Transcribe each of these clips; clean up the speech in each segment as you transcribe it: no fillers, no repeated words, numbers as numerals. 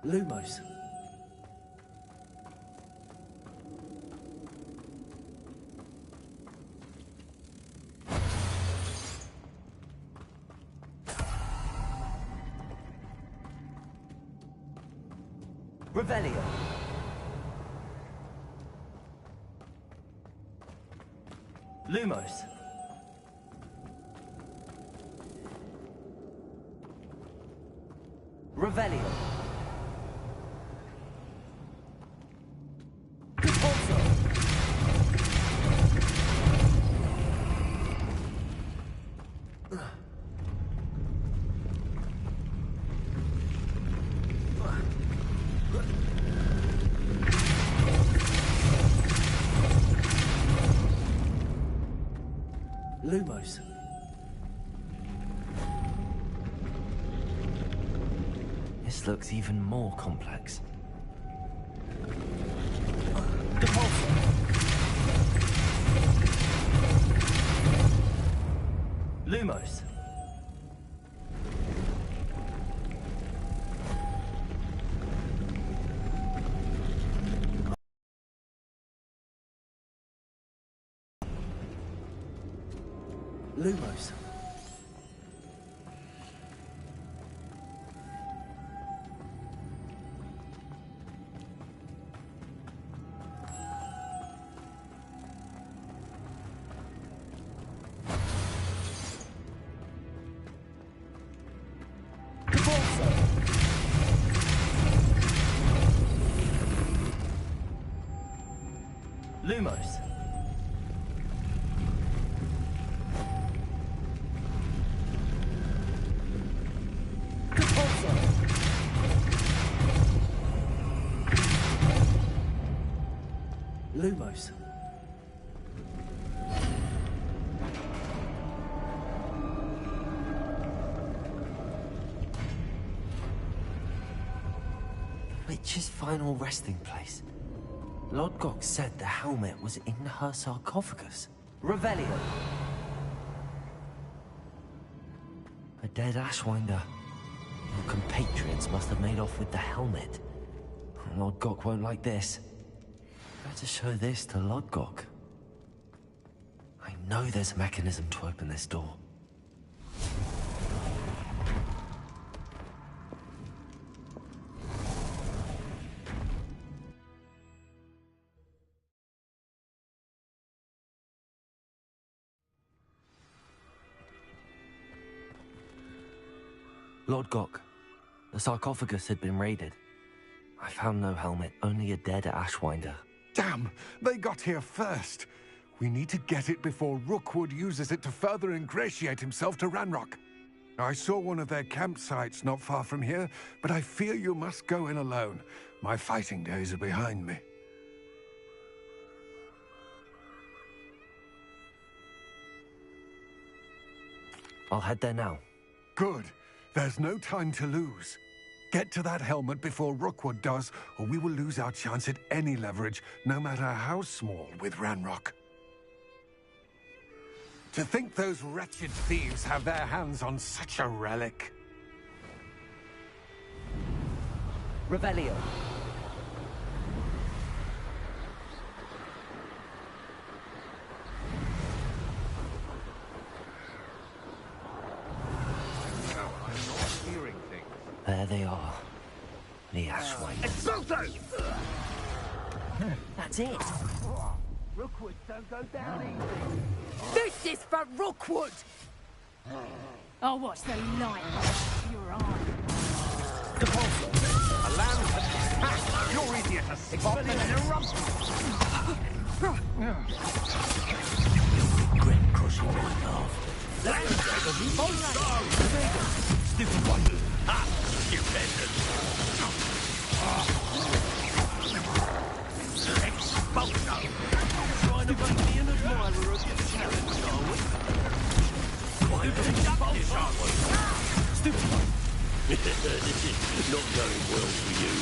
Lumos. Revelio. Lumos. Revelio. Repulso. Lumos. This looks even more complex. Repulso. Lumos. Lumos. Lumos. Repulso. Lumos. Witch's final resting place. Lodgok said the helmet was in her sarcophagus. Revelio. A dead Ashwinder. Your compatriots must have made off with the helmet. Lodgok won't like this. Better show this to Lodgok. I know there's a mechanism to open this door. Lodgok, the sarcophagus had been raided. I found no helmet, only a dead Ashwinder. Damn! They got here first. We need to get it before Rookwood uses it to further ingratiate himself to Ranrock. I saw one of their campsites not far from here, but I fear you must go in alone. My fighting days are behind me. I'll head there now. Good. There's no time to lose. Get to that helmet before Rookwood does, or we will lose our chance at any leverage, no matter how small, with Ranrock. To think those wretched thieves have their hands on such a relic. Revelio. There they are. The Ashwinder. Exalto! That's it. Rookwood don't go down easy. This is for Rookwood! I'll watch the light of your eye. Repulso. A land that... You're easier to spot than in a rump. Regret crushing my love. Stupid one. Ha! You peasant. Exposure. Trying to make me an admirer of your talents, are we? Stupid one. This is not going well for you.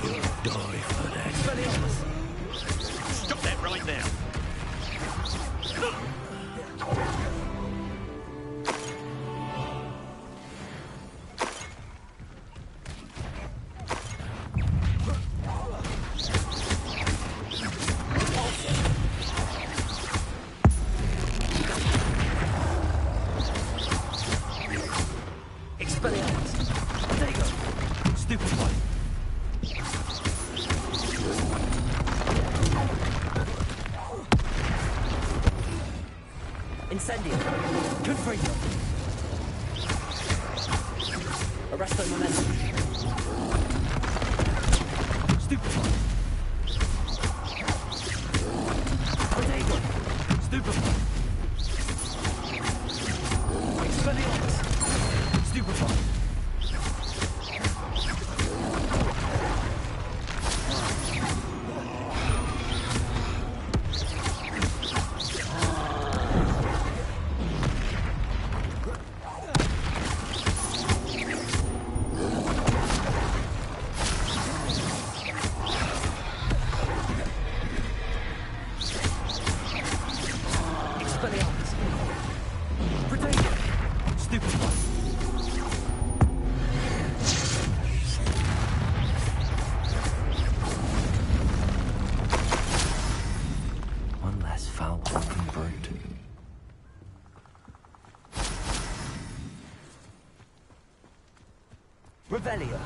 You'll die for that. Stop that right now. Free. Arresto momentum. Stupefy. Potato. Stupefy. Expelliarmus. Stupefy. One less foul-walking brute. Revelio.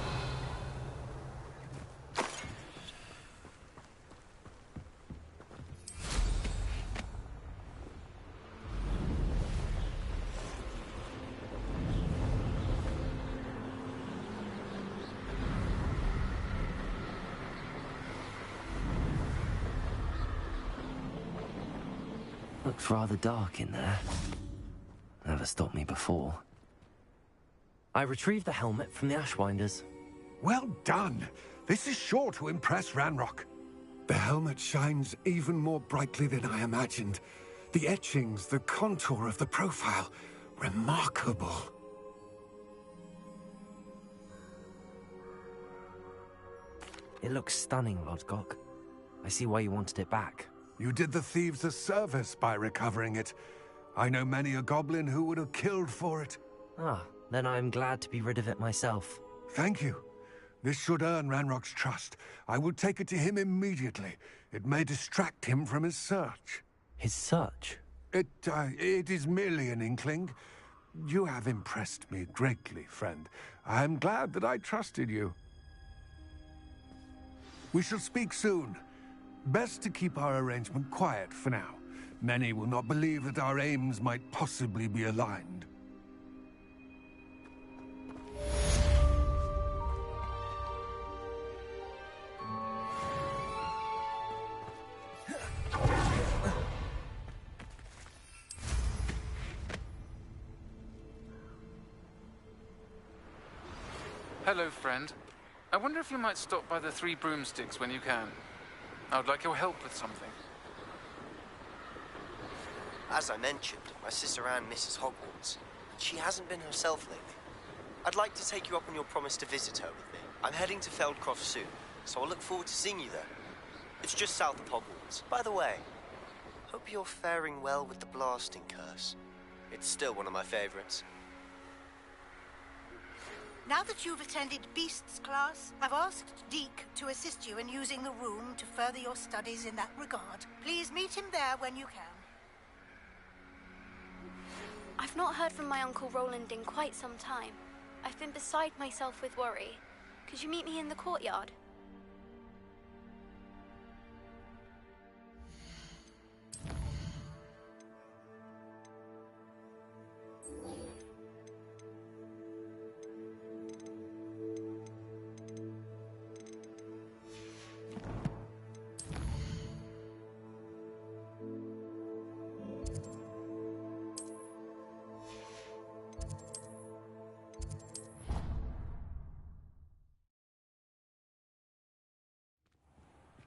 Looks rather dark in there. Never stopped me before. I retrieved the helmet from the Ashwinders. Well done. This is sure to impress Ranrock. The helmet shines even more brightly than I imagined. The etchings, the contour of the profile. Remarkable. It looks stunning, Lodgok. I see why you wanted it back. You did the thieves a service by recovering it. I know many a goblin who would have killed for it. Ah, then I am glad to be rid of it myself. Thank you. This should earn Ranrock's trust. I will take it to him immediately. It may distract him from his search. His search? It is merely an inkling. You have impressed me greatly, friend. I am glad that I trusted you. We shall speak soon. Best to keep our arrangement quiet for now. Many will not believe that our aims might possibly be aligned. Hello, friend. I wonder if you might stop by the Three Broomsticks when you can. I would like your help with something. As I mentioned, my sister Anne misses Hogwarts. She hasn't been herself lately. I'd like to take you up on your promise to visit her with me. I'm heading to Feldcroft soon, so I'll look forward to seeing you there. It's just south of Hogwarts. By the way, hope you're faring well with the blasting curse. It's still one of my favorites. Now that you've attended Beasts class, I've asked Deke to assist you in using the room to further your studies in that regard. Please meet him there when you can. I've not heard from my Uncle Roland in quite some time. I've been beside myself with worry. Could you meet me in the courtyard?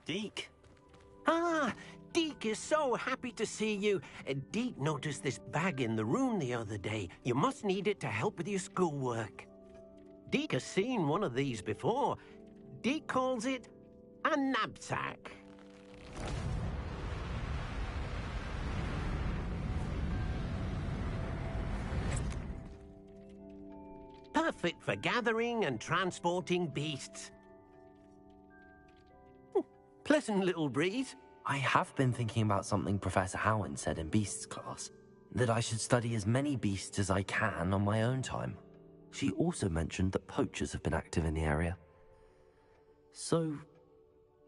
Deke? Ah, Deke is so happy to see you. Deke noticed this bag in the room the other day. You must need it to help with your schoolwork. Deke has seen one of these before. Deke calls it a knapsack. Perfect for gathering and transporting beasts. Pleasant little breeze. I have been thinking about something Professor Howard said in Beasts class, that I should study as many beasts as I can on my own time. She also mentioned that poachers have been active in the area. So,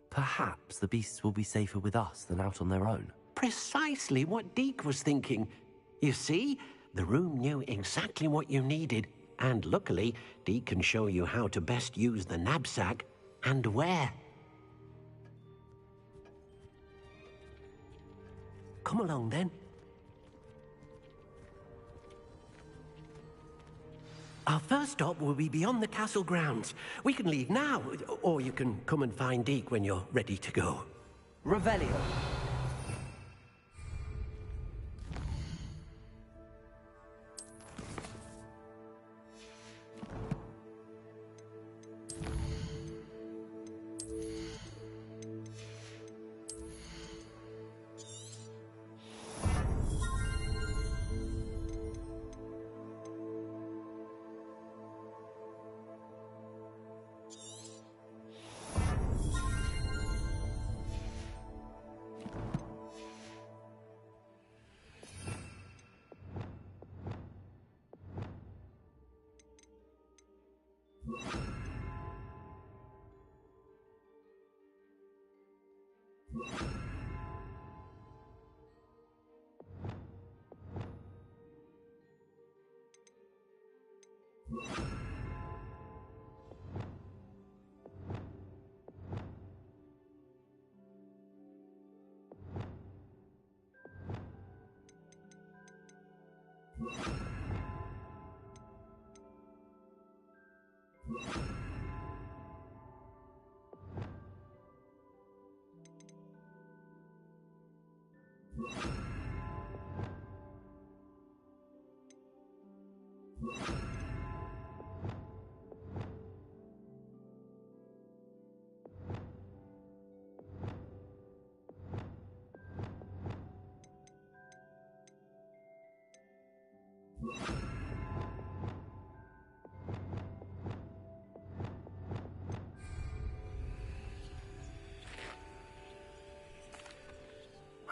perhaps the beasts will be safer with us than out on their own. Precisely what Deke was thinking. You see, The room knew exactly what you needed, and luckily, Deke can show you how to best use the knapsack and where. Come along, then. Our first stop will be beyond the castle grounds. We can leave now, or you can come and find Deke when you're ready to go. Revelio.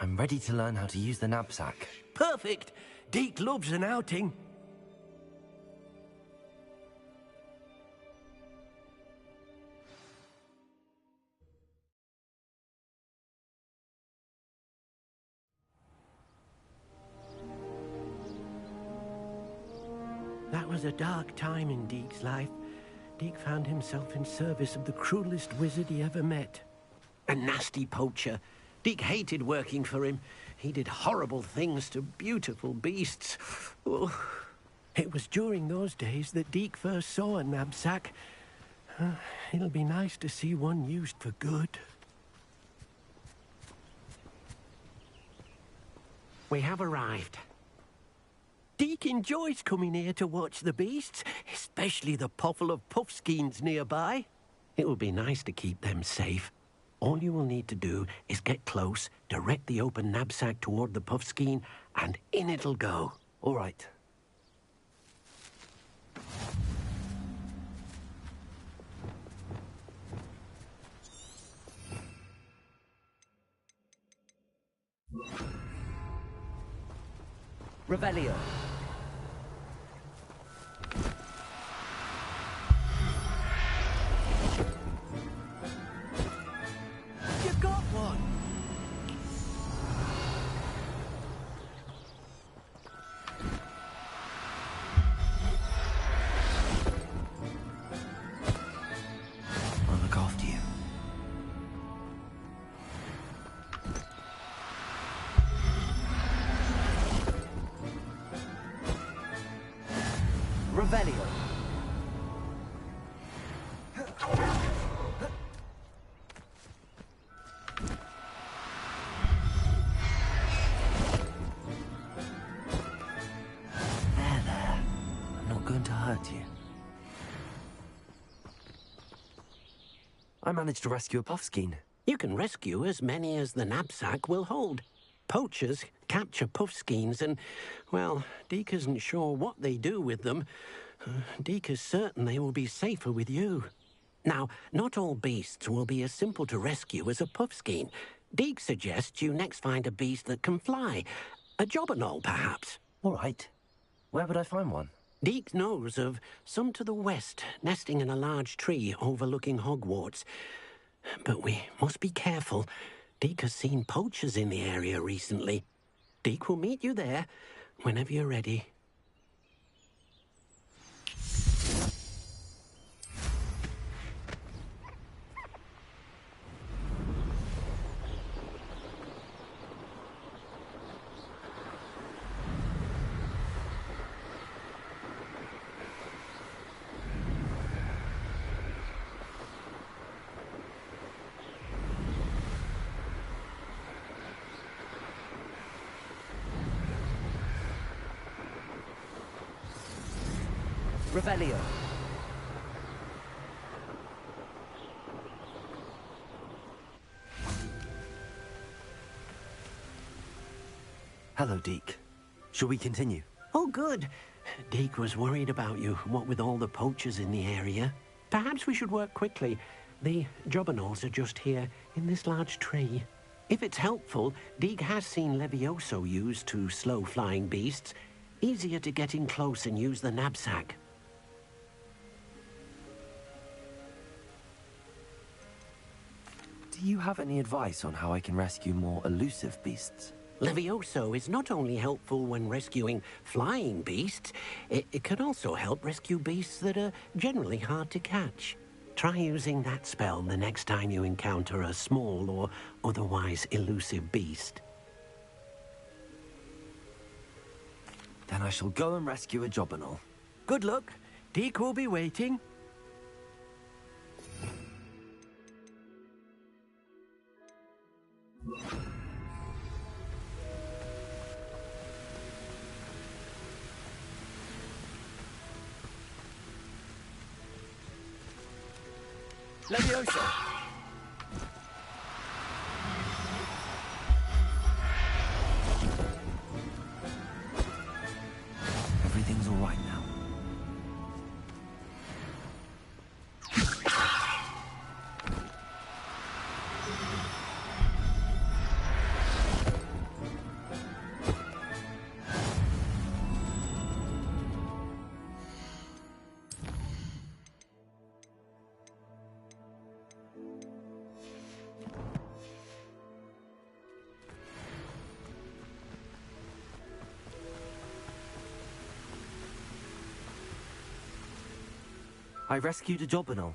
I'm ready to learn how to use the knapsack. Perfect! Deke loves an outing. That was a dark time in Deke's life. Deke found himself in service of the cruelest wizard he ever met. A nasty poacher. Deke hated working for him. He did horrible things to beautiful beasts. Oh. It was during those days that Deke first saw a knapsack. It'll be nice to see one used for good. We have arrived. Deke enjoys coming here to watch the beasts, especially the potful of puffskeins nearby. It will be nice to keep them safe. All you will need to do is get close, direct the open knapsack toward the puffskein, and in it'll go. All right. Revelio. You got one! I'll look after you. Revelio. There. I'm not going to hurt you. I managed to rescue a puffskein. You can rescue as many as the knapsack will hold. Poachers capture puffskeins and, well, Deke isn't sure what they do with them. Deke is certain they will be safer with you. Now, not all beasts will be as simple to rescue as a puffskein. Deke suggests you next find a beast that can fly. A jobberknoll, perhaps. All right. Where would I find one? Deke knows of some to the west, nesting in a large tree overlooking Hogwarts. But we must be careful. Deke has seen poachers in the area recently. Deke will meet you there whenever you're ready. Revelio. Hello, Deke. Shall we continue? Oh, good. Deke was worried about you, what with all the poachers in the area. Perhaps we should work quickly. The jobberknolls are just here, in this large tree. If it's helpful, Deke has seen Levioso used to slow flying beasts. Easier to get in close and use the knapsack. Do you have any advice on how I can rescue more elusive beasts? Levioso is not only helpful when rescuing flying beasts, it can also help rescue beasts that are generally hard to catch. Try using that spell the next time you encounter a small or otherwise elusive beast. Then I shall go and rescue a jobberknoll. Good luck. Deke will be waiting. Levioso! Everything's all right now. I rescued a jobberknoll.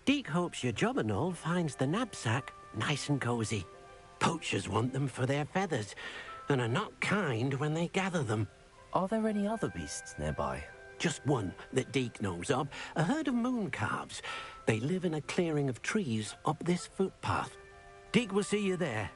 Deke hopes your jobberknoll finds the knapsack nice and cozy. Poachers want them for their feathers, and are not kind when they gather them. Are there any other beasts nearby? Just one that Deke knows of, a herd of moon calves. They live in a clearing of trees up this footpath. Deke will see you there.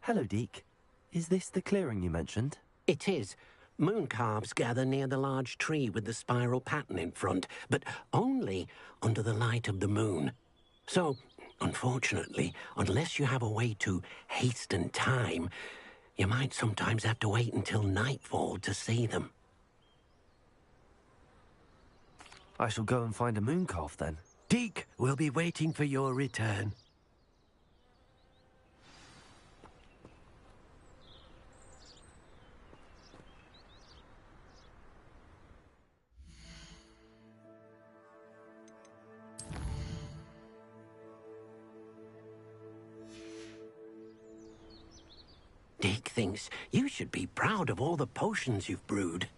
Hello, Deke. Is this the clearing you mentioned? It is. Moon calves gather near the large tree with the spiral pattern in front, but only under the light of the moon. So, unfortunately, unless you have a way to hasten time, you might sometimes have to wait until nightfall to see them. I shall go and find a moon calf then. Deke will be waiting for your return. Deke thinks you should be proud of all the potions you've brewed.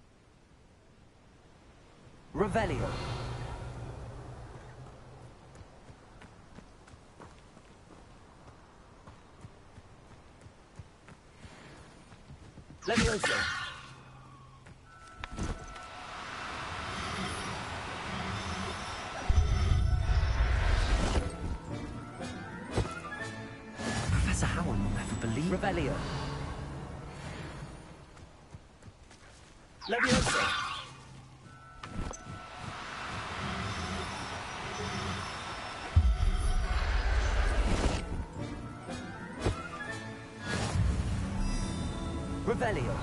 Revelio. Levioso. Professor Howard will never believe. Revelio. Levioso. Revelio.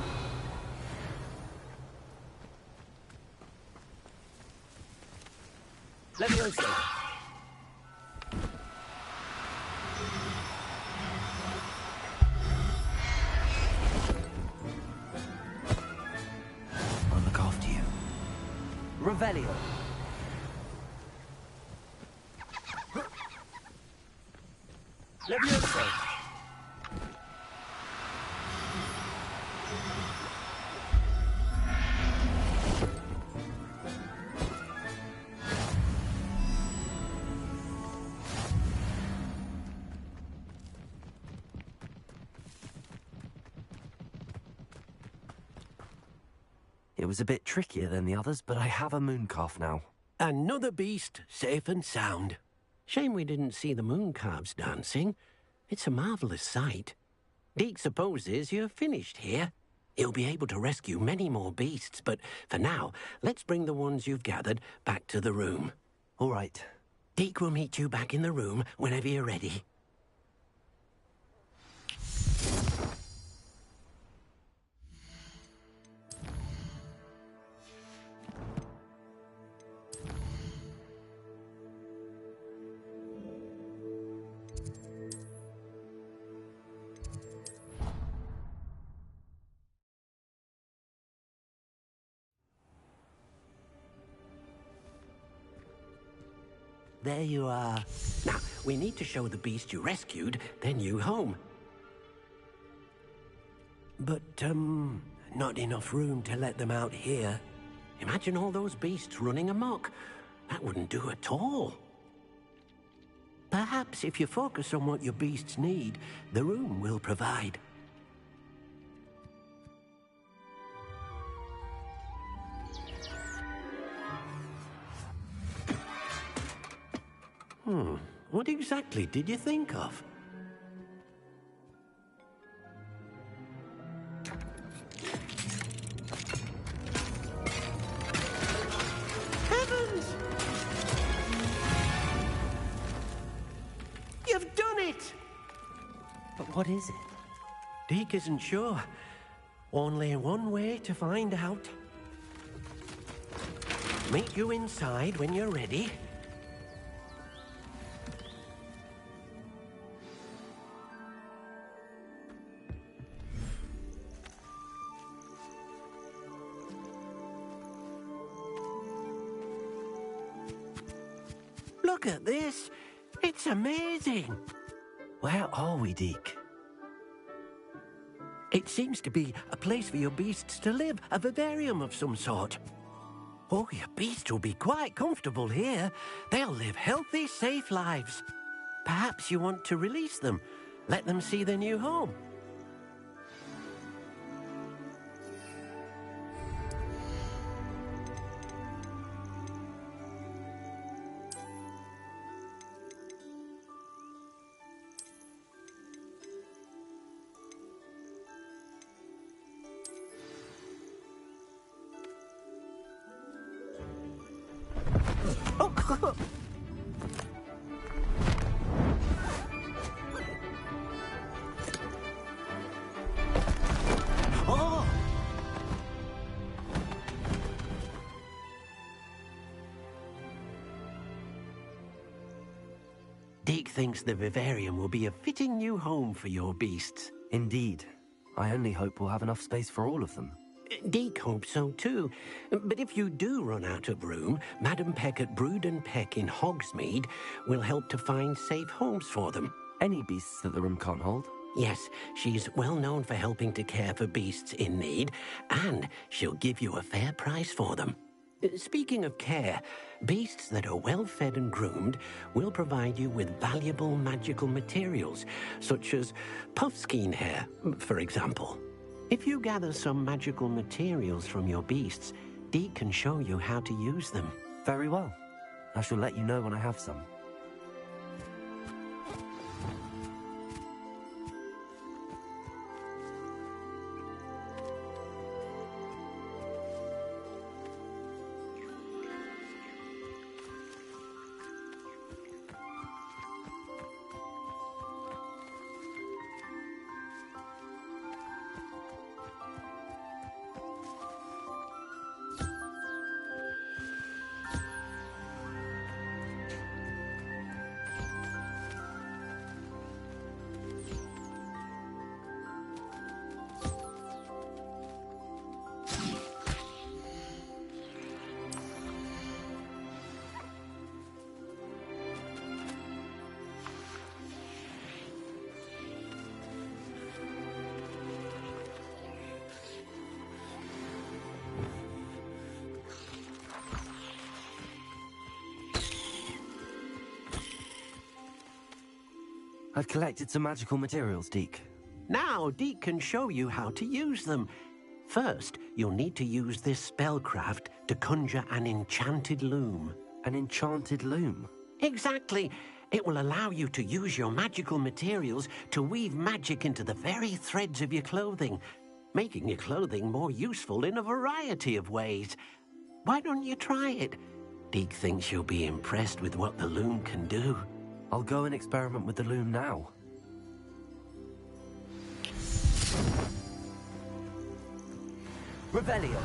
Levioso. I'll look after you. Revelio. Levioso. It was a bit trickier than the others, but I have a mooncalf now. Another beast, safe and sound. Shame we didn't see the mooncalves dancing. It's a marvellous sight. Deke supposes you're finished here. He'll be able to rescue many more beasts, but for now, let's bring the ones you've gathered back to the room. All right. Deke will meet you back in the room whenever you're ready. There you are. Now, we need to show the beast you rescued their new home. But, not enough room to let them out here. Imagine all those beasts running amok. That wouldn't do at all. Perhaps if you focus on what your beasts need, the room will provide. What exactly did you think of? Heavens! You've done it! But what is it? Deke isn't sure. Only one way to find out. Meet you inside when you're ready. Look at this. It's amazing. Where are we, Deke? It seems to be a place for your beasts to live, a vivarium of some sort. Oh, your beasts will be quite comfortable here. They'll live healthy, safe lives. Perhaps you want to release them, let them see their new home. Deke thinks the vivarium will be a fitting new home for your beasts. Indeed. I only hope we'll have enough space for all of them. Deke hopes so too. But if you do run out of room, Madam Peck at Brood and Peck in Hogsmeade will help to find safe homes for them. Any beasts that the room can't hold? Yes, she's well known for helping to care for beasts in need, and she'll give you a fair price for them. Speaking of care, beasts that are well fed and groomed will provide you with valuable magical materials, such as puffskein hair, for example. If you gather some magical materials from your beasts, Deke can show you how to use them. Very well. I shall let you know when I have some. I've collected some magical materials, Deke. Now Deke can show you how to use them. First, you'll need to use this spellcraft to conjure an enchanted loom. An enchanted loom? Exactly. It will allow you to use your magical materials to weave magic into the very threads of your clothing, making your clothing more useful in a variety of ways. Why don't you try it? Deke thinks you'll be impressed with what the loom can do. I'll go and experiment with the loom now. Revelio.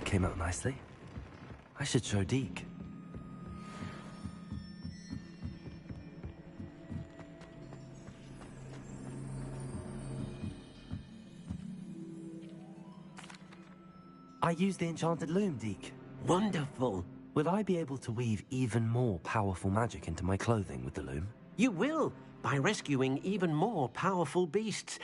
Came out nicely. I should show Deke. I used the enchanted loom, Deke. Wonderful. Will I be able to weave even more powerful magic into my clothing with the loom? You will, by rescuing even more powerful beasts.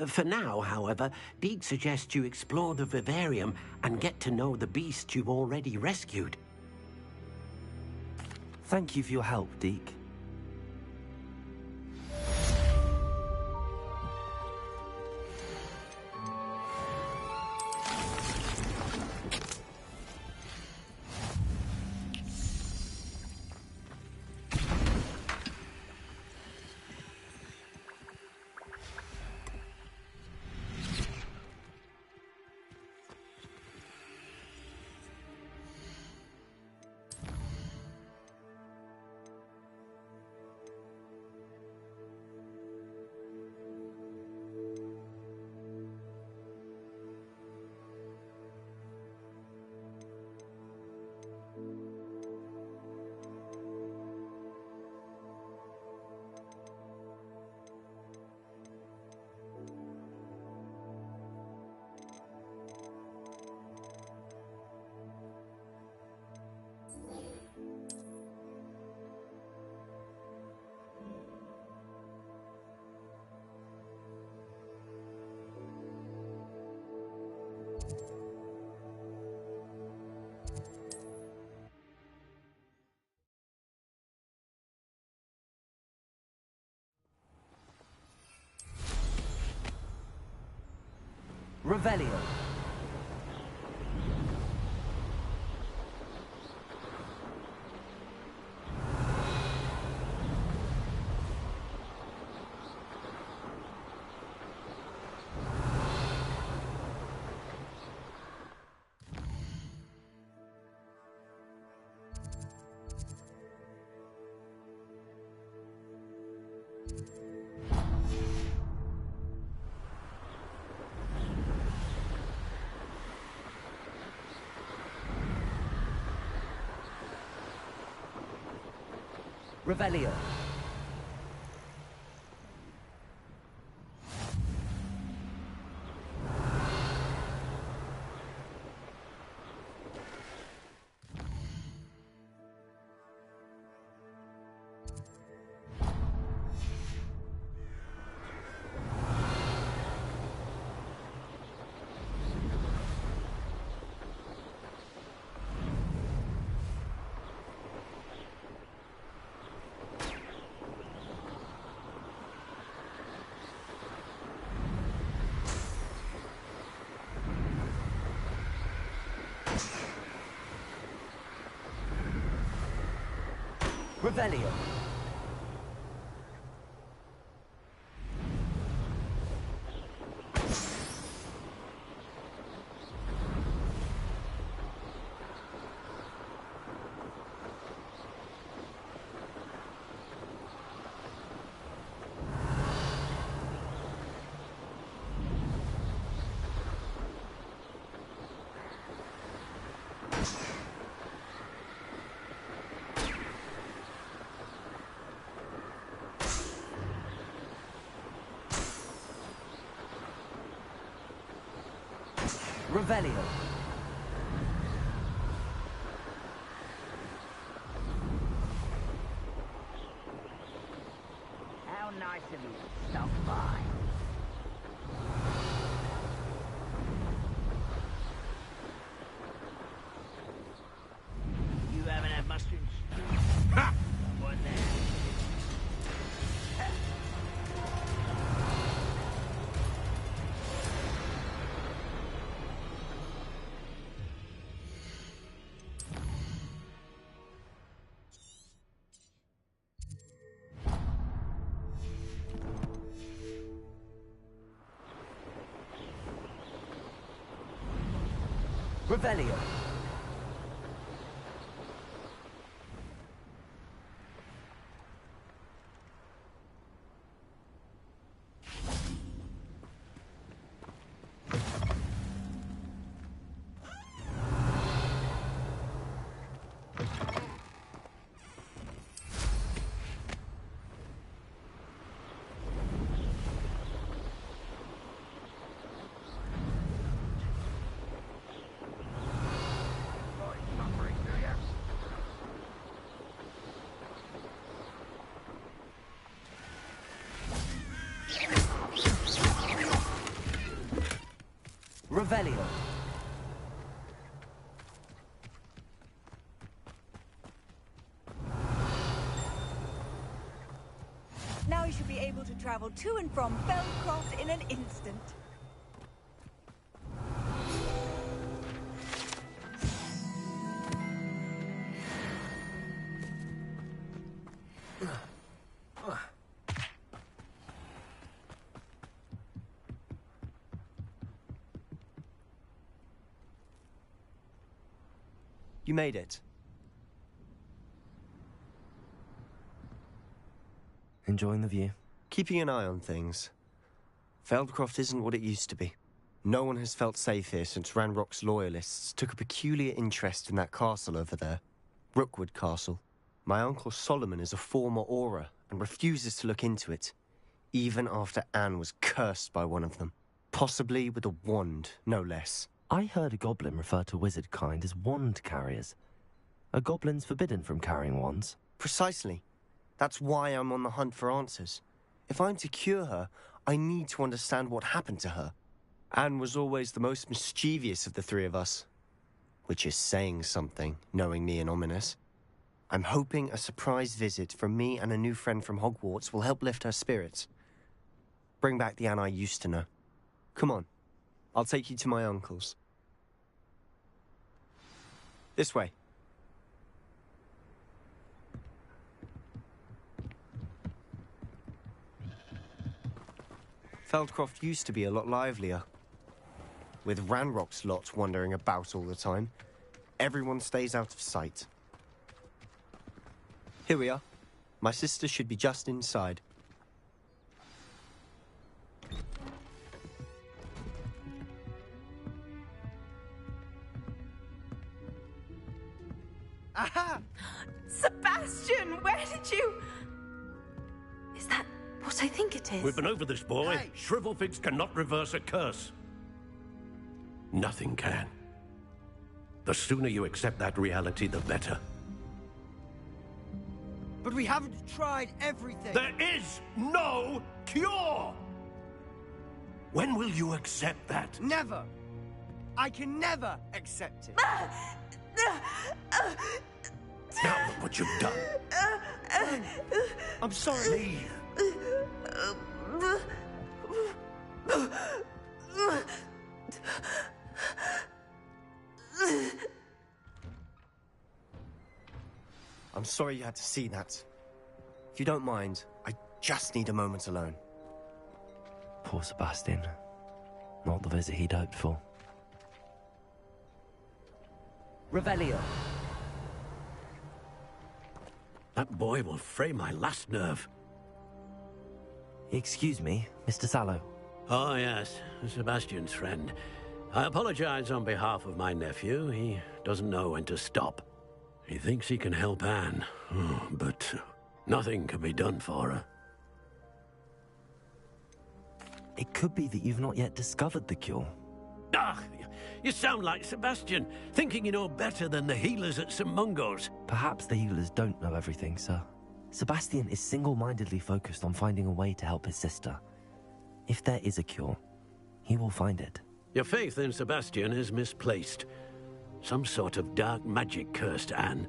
For now, however, Deke suggests you explore the vivarium and get to know the beasts you've already rescued. Thank you for your help, Deke. Revelio. Revelio. Revelio. Revelio. How nice of you to stop by. You haven't had mustard and stew? Ha! Someone there. Revelio. Revelio. Now you should be able to travel to and from Feldcroft in an instant. You made it. Enjoying the view? Keeping an eye on things. Feldcroft isn't what it used to be. No one has felt safe here since Ranrock's loyalists took a peculiar interest in that castle over there. Rookwood Castle. My uncle Solomon is a former Auror and refuses to look into it, even after Anne was cursed by one of them. Possibly with a wand, no less. I heard a goblin refer to wizard kind as wand carriers. Are goblins forbidden from carrying wands? Precisely. That's why I'm on the hunt for answers. If I'm to cure her, I need to understand what happened to her. Anne was always the most mischievous of the three of us. Which is saying something, knowing me and Ominous. I'm hoping a surprise visit from me and a new friend from Hogwarts will help lift her spirits. Bring back the Anne I used to know. Come on. I'll take you to my uncle's. This way. Feldcroft used to be a lot livelier. With Ranrock's lot wandering about all the time, everyone stays out of sight. Here we are. My sister should be just inside. Aha! Sebastian, where did you... Is that what I think it is? We've been over this, boy. Hey. Shrivelfigs cannot reverse a curse. Nothing can. The sooner you accept that reality, the better. But we haven't tried everything. There is no cure! When will you accept that? Never. I can never accept it. Now look what you've done. I'm sorry. Leave. I'm sorry you had to see that. If you don't mind, I just need a moment alone. Poor Sebastian. Not the visit he'd hoped for. Revelio. That boy will fray my last nerve. Excuse me, Mr. Sallow. Oh, yes, Sebastian's friend. I apologize on behalf of my nephew. He doesn't know when to stop. He thinks he can help Anne, but nothing can be done for her. It could be that you've not yet discovered the cure. Ah, you sound like Sebastian, thinking you know better than the healers at St. Mungo's. Perhaps the healers don't know everything, sir. Sebastian is single-mindedly focused on finding a way to help his sister. If there is a cure, he will find it. Your faith in Sebastian is misplaced. Some sort of dark magic cursed Anne,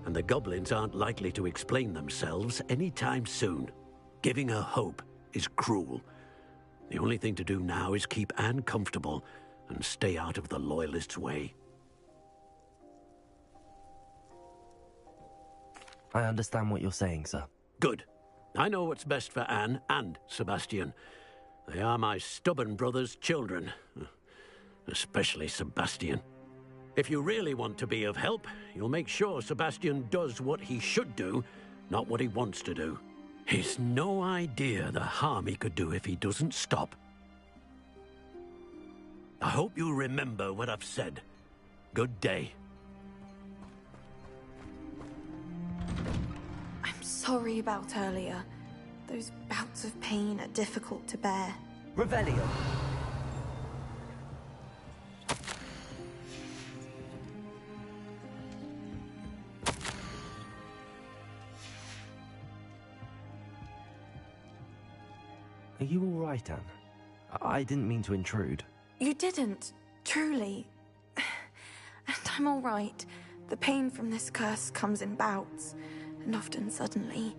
and the goblins aren't likely to explain themselves anytime soon. Giving her hope is cruel. The only thing to do now is keep Anne comfortable and stay out of the Loyalists' way. I understand what you're saying, sir. Good. I know what's best for Anne and Sebastian. They are my stubborn brother's children. Especially Sebastian. If you really want to be of help, you'll make sure Sebastian does what he should do, not what he wants to do. He's no idea the harm he could do if he doesn't stop. I hope you'll remember what I've said. Good day. I'm sorry about earlier. Those bouts of pain are difficult to bear. Revelio. Are you all right, Anne? I didn't mean to intrude. You didn't, truly. And I'm all right. The pain from this curse comes in bouts, and often suddenly.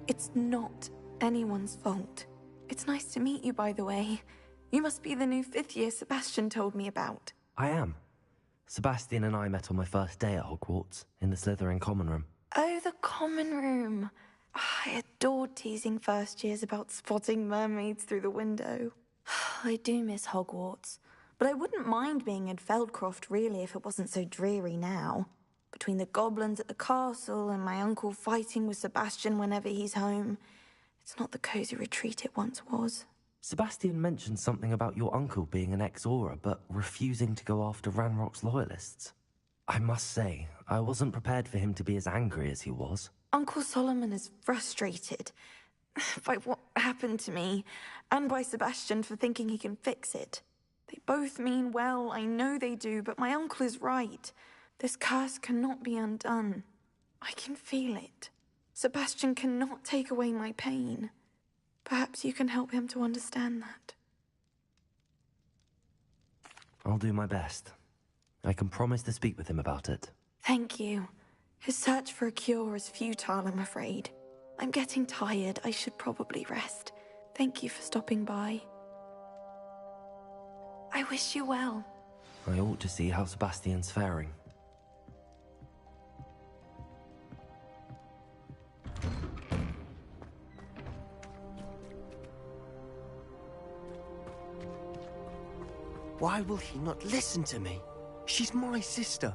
It's not anyone's fault. It's nice to meet you, by the way. You must be the new 5th year Sebastian told me about. I am. Sebastian and I met on my first day at Hogwarts, in the Slytherin common room. Oh, the common room. I adored teasing first years about spotting mermaids through the window. I do miss Hogwarts, but I wouldn't mind being in Feldcroft really if it wasn't so dreary now. Between the goblins at the castle and my uncle fighting with Sebastian whenever he's home, it's not the cosy retreat it once was. Sebastian mentioned something about your uncle being an ex-Auror, but refusing to go after Ranrock's loyalists. I must say, I wasn't prepared for him to be as angry as he was. Uncle Solomon is frustrated by what happened to me, and by Sebastian for thinking he can fix it. They both mean well, I know they do, but my uncle is right. This curse cannot be undone. I can feel it. Sebastian cannot take away my pain. Perhaps you can help him to understand that. I'll do my best. I can promise to speak with him about it. Thank you. His search for a cure is futile, I'm afraid. I'm getting tired. I should probably rest. Thank you for stopping by. I wish you well. I ought to see how Sebastian's faring. Why will he not listen to me? She's my sister.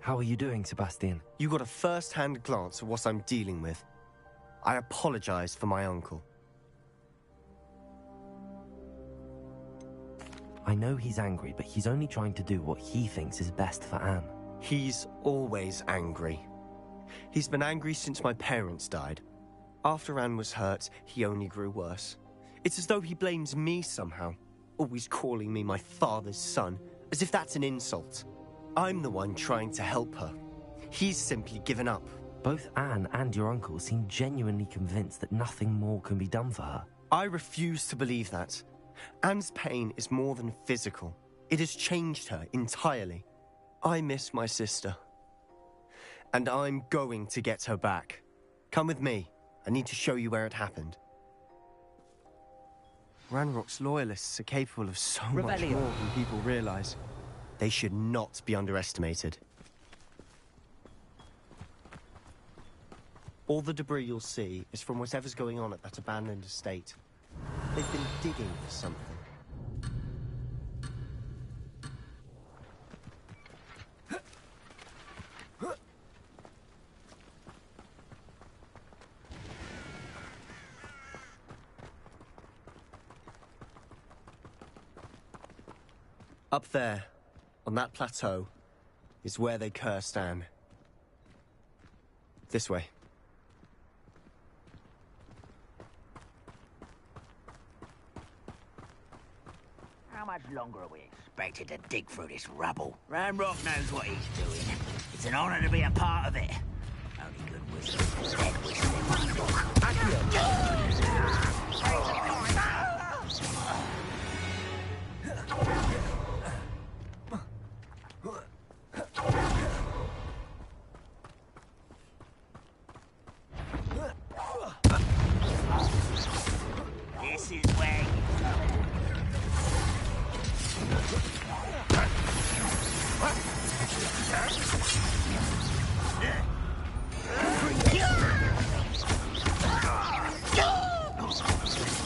How are you doing, Sebastian? You got a first-hand glance at what I'm dealing with. I apologize for my uncle. I know he's angry, but he's only trying to do what he thinks is best for Anne. He's always angry. He's been angry since my parents died. After Anne was hurt, he only grew worse. It's as though he blames me somehow, always calling me my father's son, as if that's an insult. I'm the one trying to help her. He's simply given up. Both Anne and your uncle seem genuinely convinced that nothing more can be done for her. I refuse to believe that. Anne's pain is more than physical. It has changed her entirely. I miss my sister. And I'm going to get her back. Come with me. I need to show you where it happened. Ranrock's loyalists are capable of so much more than people realize. They should not be underestimated. All the debris you'll see is from whatever's going on at that abandoned estate. They've been digging for something. Up there, on that plateau, is where they cursed Anne. This way. How much longer are we expected to dig through this rubble? Ranrock knows what he's doing. It's an honor to be a part of it. Only good wizards and dead This is where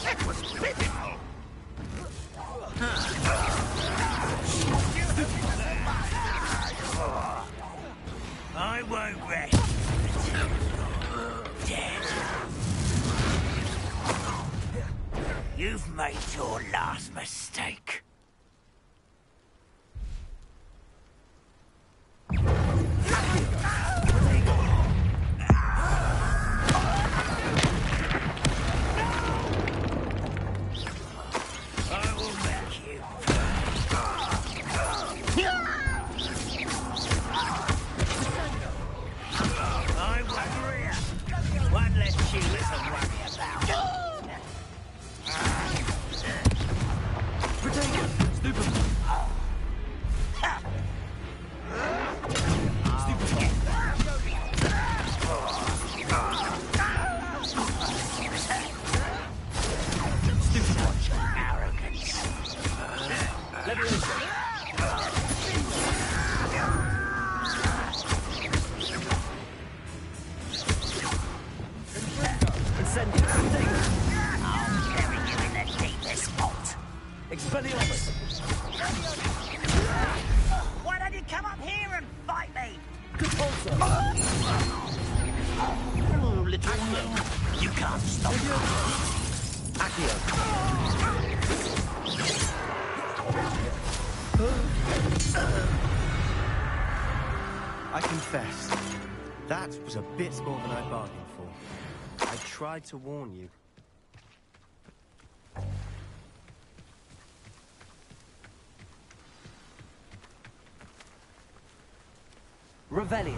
that was pitiful. I won't rest until you're dead. You've made your last mistake. Why don't you come up here and fight me? Oh, little man. You can't stop me. I confess, that was a bit more than I bargained for. I tried to warn you. Revelio.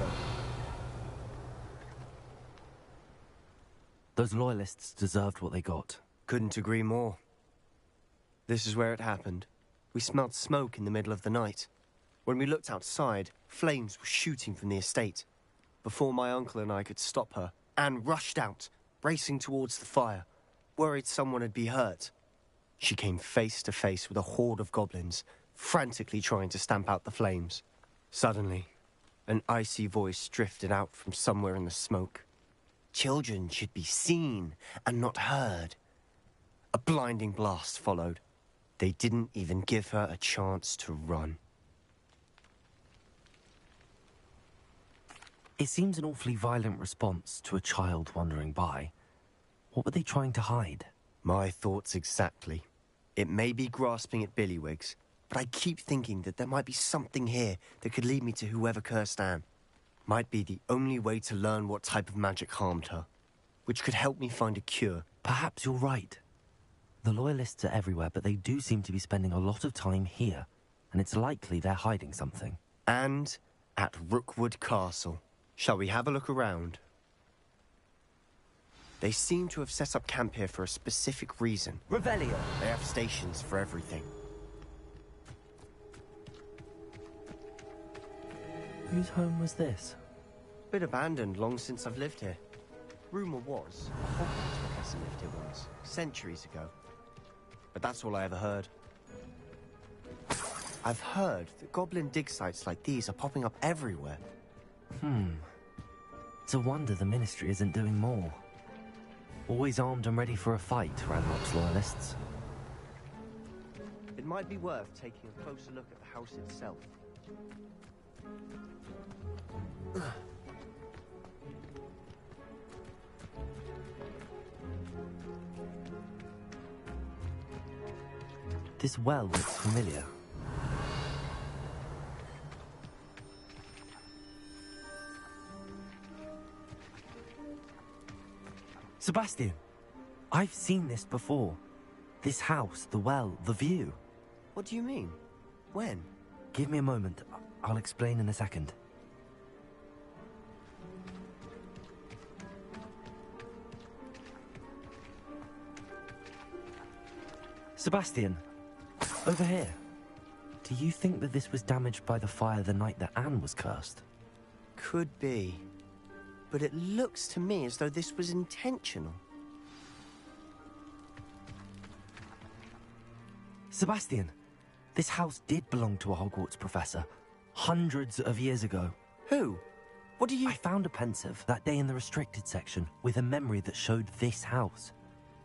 Those loyalists deserved what they got. Couldn't agree more. This is where it happened. We smelled smoke in the middle of the night. When we looked outside, flames were shooting from the estate. Before my uncle and I could stop her, Anne rushed out, racing towards the fire, worried someone had been hurt. She came face to face with a horde of goblins, frantically trying to stamp out the flames. Suddenly, an icy voice drifted out from somewhere in the smoke. Children should be seen and not heard. A blinding blast followed. They didn't even give her a chance to run. It seems an awfully violent response to a child wandering by. What were they trying to hide? My thoughts exactly. It may be grasping at Billywigs, but I keep thinking that there might be something here that could lead me to whoever cursed Anne. Might be the only way to learn what type of magic harmed her, which could help me find a cure. Perhaps you're right. The Loyalists are everywhere, but they do seem to be spending a lot of time here, and it's likely they're hiding something. And at Rookwood Castle. Shall we have a look around? They seem to have set up camp here for a specific reason. Revelio. They have stations for everything. Whose home was this? Been abandoned long since I've lived here. Rumour was a Hogwarts professor lived here once, centuries ago. But that's all I ever heard. I've heard that goblin dig sites like these are popping up everywhere. It's a wonder the Ministry isn't doing more. Always armed and ready for a fight, Ranrock's loyalists. It might be worth taking a closer look at the house itself. This well looks familiar. Sebastian, I've seen this before. This house, the well, the view. What do you mean? When? Give me a moment. I'll explain in a second. Sebastian, over here. Do you think that this was damaged by the fire the night that Anne was cursed? Could be. But it looks to me as though this was intentional. Sebastian, this house did belong to a Hogwarts professor, hundreds of years ago. Who? What do you... I found a pensive that day in the restricted section with a memory that showed this house.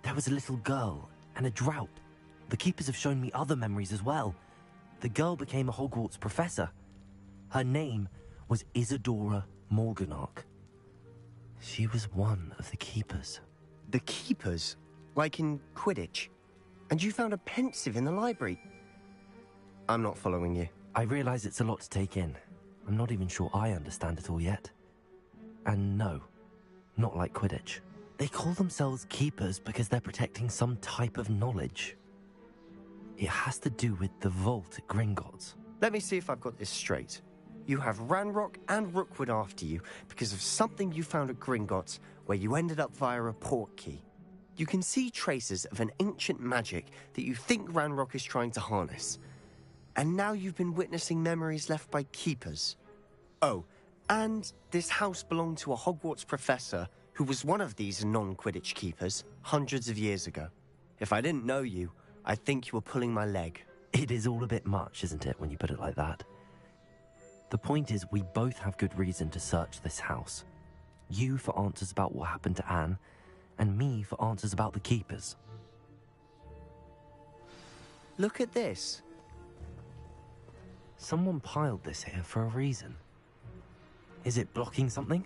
There was a little girl and a drought. The keepers have shown me other memories as well. The girl became a Hogwarts professor. Her name was Isadora Morganach. She was one of the keepers. The keepers? Like in Quidditch? And you found a pensive in the library? I'm not following you. I realize it's a lot to take in. I'm not even sure I understand it all yet. And no, not like Quidditch. They call themselves keepers because they're protecting some type of knowledge. It has to do with the vault at Gringotts. Let me see if I've got this straight. You have Ranrock and Rookwood after you because of something you found at Gringotts where you ended up via a port key. You can see traces of an ancient magic that you think Ranrock is trying to harness. And now you've been witnessing memories left by keepers. Oh, and this house belonged to a Hogwarts professor who was one of these non-Quidditch keepers hundreds of years ago. If I didn't know you, I'd think you were pulling my leg. It is all a bit much, isn't it, when you put it like that? The point is, we both have good reason to search this house. You for answers about what happened to Anne, and me for answers about the keepers. Look at this. Someone piled this here for a reason. Is it blocking something?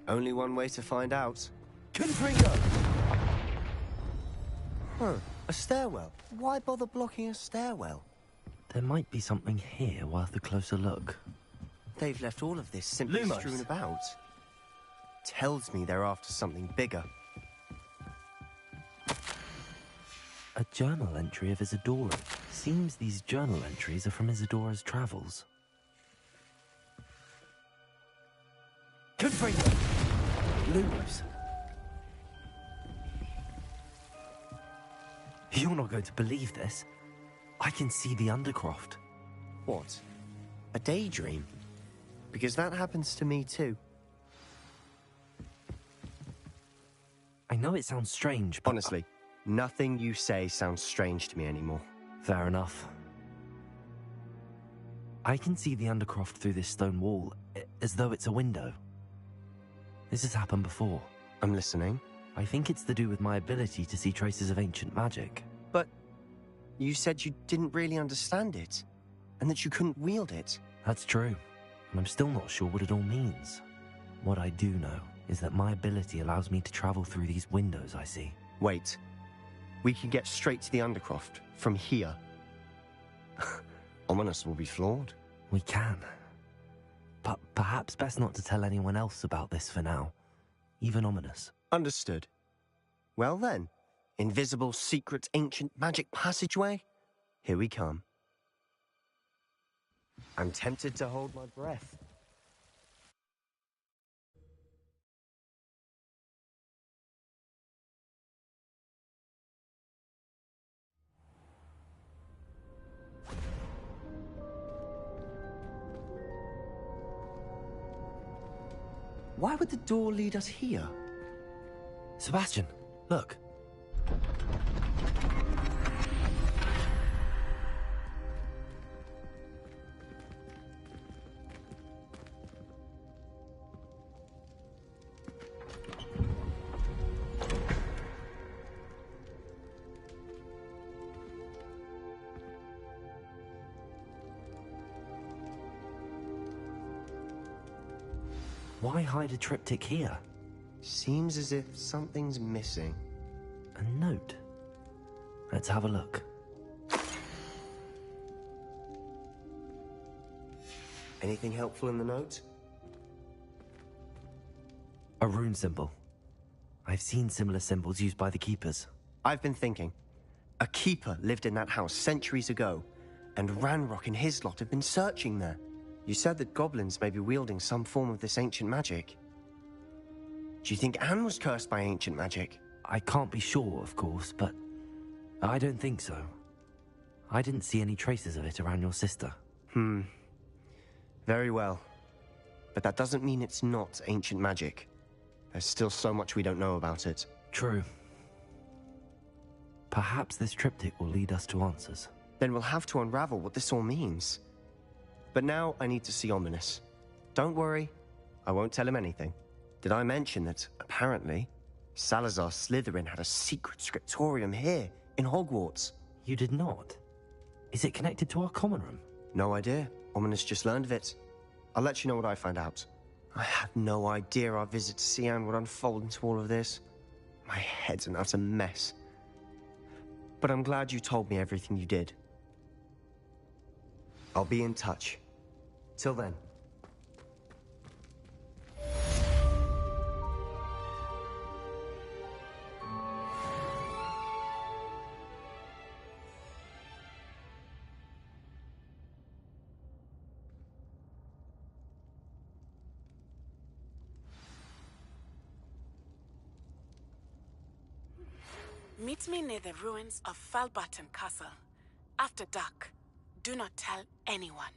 Only one way to find out. Confringo! Huh. A stairwell? Why bother blocking a stairwell? There might be something here worth a closer look. They've left all of this simply Lumos. strewn about. Tells me they're after something bigger. A journal entry of Isadora. Seems these journal entries are from Isadora's travels. Confringo! Lumos. You're not going to believe this. I can see the Undercroft. What? A daydream? Because that happens to me too. I know it sounds strange, but... Honestly, nothing you say sounds strange to me anymore. Fair enough. I can see the Undercroft through this stone wall, as though it's a window. This has happened before. I'm listening. I think it's to do with my ability to see traces of ancient magic. But you said you didn't really understand it, and that you couldn't wield it. That's true, and I'm still not sure what it all means. What I do know is that my ability allows me to travel through these windows I see. Wait. We can get straight to the Undercroft from here. Ominous will be flawed. We can. But perhaps best not to tell anyone else about this for now. Even Ominous. Understood. Well then, invisible, secret, ancient magic passageway? Here we come. I'm tempted to hold my breath. Why would the door lead us here? Sebastian, look. Why hide a triptych here? Seems as if something's missing. A note. Let's have a look. Anything helpful in the note? A rune symbol. I've seen similar symbols used by the keepers. I've been thinking. A keeper lived in that house centuries ago, and Ranrock and his lot have been searching there. You said that goblins may be wielding some form of this ancient magic. Do you think Anne was cursed by ancient magic? I can't be sure, of course, but I don't think so. I didn't see any traces of it around your sister. Very well. But that doesn't mean it's not ancient magic. There's still so much we don't know about it. True. Perhaps this triptych will lead us to answers. Then we'll have to unravel what this all means. But now I need to see Ominous. Don't worry, I won't tell him anything. Did I mention that, apparently, Salazar Slytherin had a secret scriptorium here, in Hogwarts? You did not? Is it connected to our common room? No idea. Ominous just learned of it. I'll let you know what I find out. I had no idea our visit to see Anne would unfold into all of this. My head's an utter mess. But I'm glad you told me everything you did. I'll be in touch. Till then. Meet me near the ruins of Falbaton Castle. After dark. Do not tell anyone.